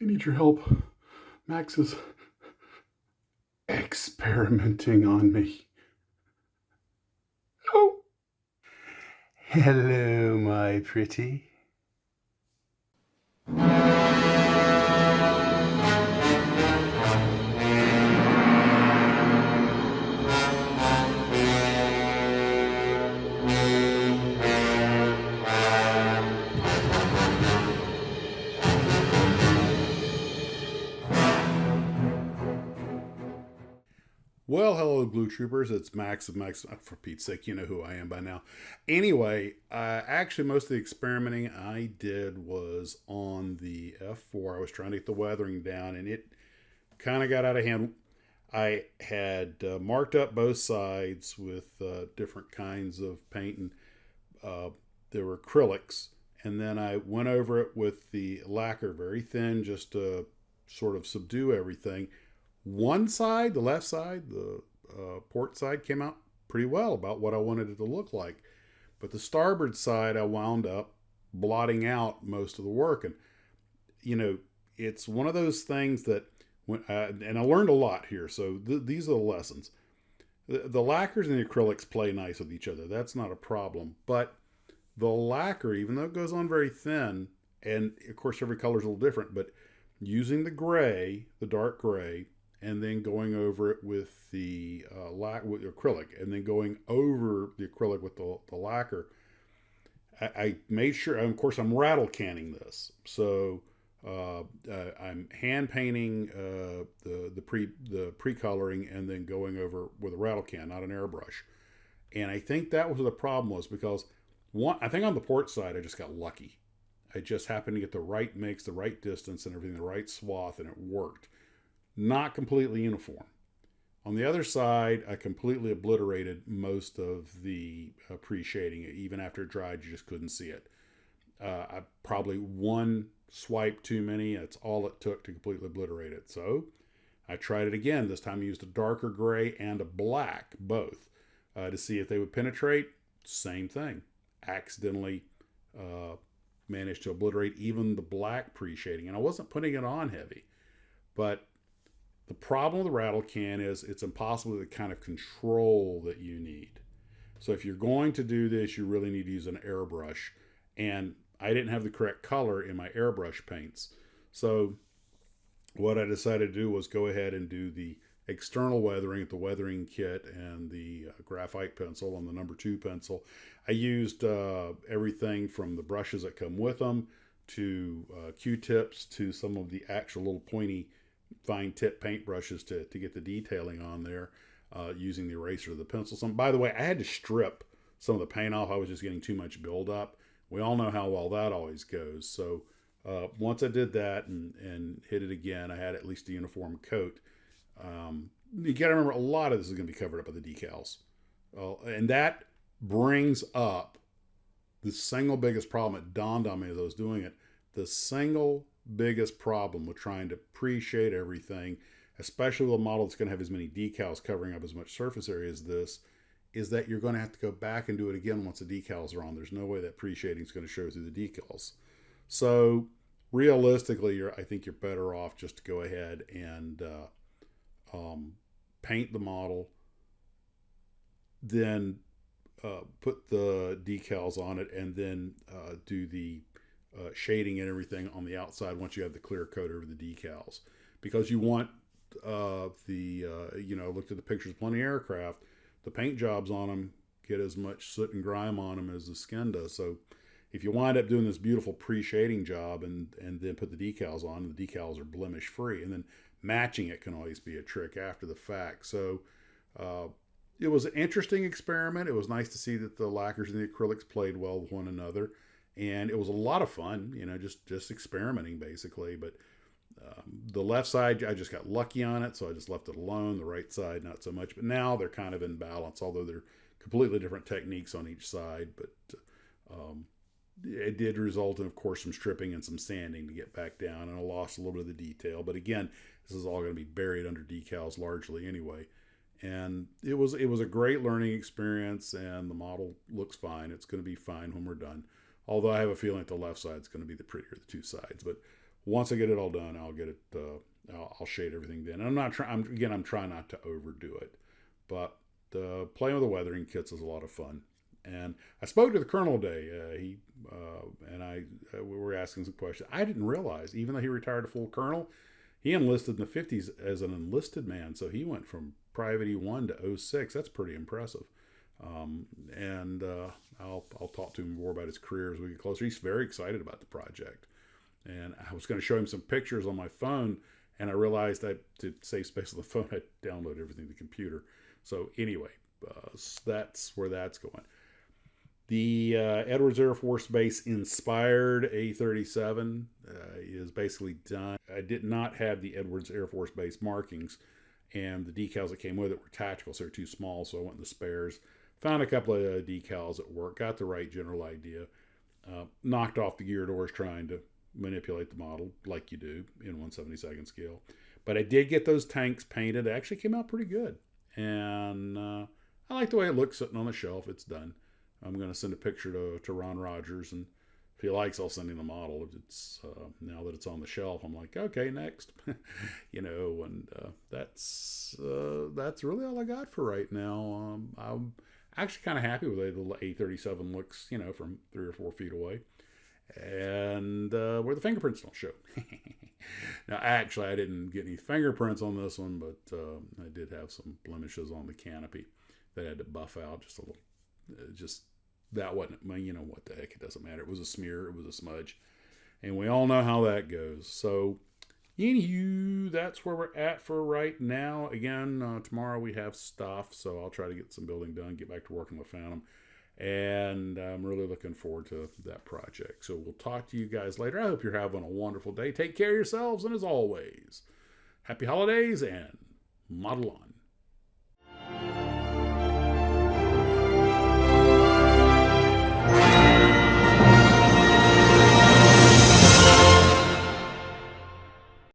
I need your help. Max is experimenting on me. Oh, hello, my pretty. Well, hello, Blue Troopers. It's Max of Max. For Pete's sake, you know who I am by now. Anyway, actually, most of the experimenting I did was on the F4. I was trying to get the weathering down, and it kind of got out of hand. I had marked up both sides with different kinds of paint, and uh, there were acrylics. And then I went over it with the lacquer, very thin, just to sort of subdue everything. One side, the left side, the port side, came out pretty well about what I wanted it to look like. But the starboard side, I wound up blotting out most of the work. And, you know, it's one of those things that, and I learned a lot here. So these are the lessons. The lacquers and the acrylics play nice with each other. That's not a problem. But the lacquer, even though it goes on very thin, and of course every color is a little different, but using the gray, the dark gray, and then going over it with the with acrylic, and then going over the acrylic with the lacquer, I made sure. Of course, I'm rattle canning this, so I'm hand painting the pre coloring, and then going over with a rattle can, not an airbrush. And I think that was the problem was because I think on the port side I just got lucky. I just happened to get the right mix, the right distance, and everything, the right swath, and it worked. Not completely uniform. On the other side, I completely obliterated most of the pre-shading. Even after it dried, you just couldn't see it. I probably one swipe too many. That's all it took to completely obliterate it. So I tried it again. This time I used a darker gray and a black, both, to see if they would penetrate. Same thing. Accidentally uh, managed to obliterate even the black pre-shading. And I wasn't putting it on heavy. But the problem with the rattle can is it's impossible to kind of control that you need. So if you're going to do this, you really need to use an airbrush. And I didn't have the correct color in my airbrush paints. So what I decided to do was go ahead and do the external weathering at the weathering kit and the graphite pencil on the number 2 pencil. I used everything from the brushes that come with them to Q-tips to some of the actual little pointy fine tip paint brushes to get the detailing on there using the eraser of the pencil. By the way, I had to strip some of the paint off. I was just getting too much buildup. We all know how well that always goes. So once I did that and hit it again, I had at least a uniform coat. You got to remember, a lot of this is going to be covered up by the decals. And that brings up the single biggest problem. It dawned on me as I was doing it. The single biggest problem with trying to pre-shade everything, especially with a model that's going to have as many decals covering up as much surface area as this, is that you're going to have to go back and do it again once the decals are on. There's no way that pre-shading is going to show through the decals. So realistically, I think you're better off just to go ahead and paint the model, then put the decals on it, and then do the shading and everything on the outside once you have the clear coat over the decals. Because you want looked at the pictures of plenty of aircraft, the paint jobs on them get as much soot and grime on them as the skin does. So if you wind up doing this beautiful pre-shading job and then put the decals on, the decals are blemish free, and then matching it can always be a trick after the fact. So it was an interesting experiment. It was nice to see that the lacquers and the acrylics played well with one another, and it was a lot of fun, just experimenting basically. But the left side, I just got lucky on it, so I just left it alone. The right side, not so much. But now they're kind of in balance, although they're completely different techniques on each side. But it did result in, of course, some stripping and some sanding to get back down, and I lost a little bit of the detail. But again, this is all going to be buried under decals largely anyway. And it was a great learning experience, and the model looks fine. It's going to be fine when we're done. Although I have a feeling that the left side is going to be the prettier of the two sides. But Once I get it all done, I'll get it. I'll shade everything then. And I'm not trying. I'm trying not to overdo it, but playing with the weathering kits is a lot of fun. And I spoke to the colonel today. He and I we were asking some questions. I didn't realize, even though he retired a full colonel, he enlisted in the 50s as an enlisted man. So he went from Private E1 to 06. That's pretty impressive. And I'll talk to him more about his career as we get closer. He's very excited about the project. And I was going to show him some pictures on my phone, and I realized that to save space on the phone, I download everything to the computer. So anyway, that's where that's going. The Edwards Air Force Base inspired A-37 is basically done. I did not have the Edwards Air Force Base markings, and the decals that came with it were tactical, so they're too small, so I went in the spares. Found a couple of decals that work, got the right general idea, knocked off the gear doors trying to manipulate the model like you do in 1/72nd scale. But I did get those tanks painted. It actually came out pretty good. And I like the way it looks sitting on the shelf. It's done. I'm going to send a picture to Ron Rogers, and if he likes, I'll send him the model. If it's now that it's on the shelf, I'm like, okay, next. And that's really all I got for right now. I'm actually kind of happy with the way the A-37 looks, from 3 or 4 feet away. And where the fingerprints don't show. Now, actually, I didn't get any fingerprints on this one, but I did have some blemishes on the canopy that I had to buff out just a little. That wasn't, what the heck, it doesn't matter. It was a smear, it was a smudge. And we all know how that goes. So, anywho, that's where we're at for right now. Again, tomorrow we have stuff, so I'll try to get some building done, get back to working with Phantom. And I'm really looking forward to that project. So we'll talk to you guys later. I hope you're having a wonderful day. Take care of yourselves, and as always, happy holidays and model on.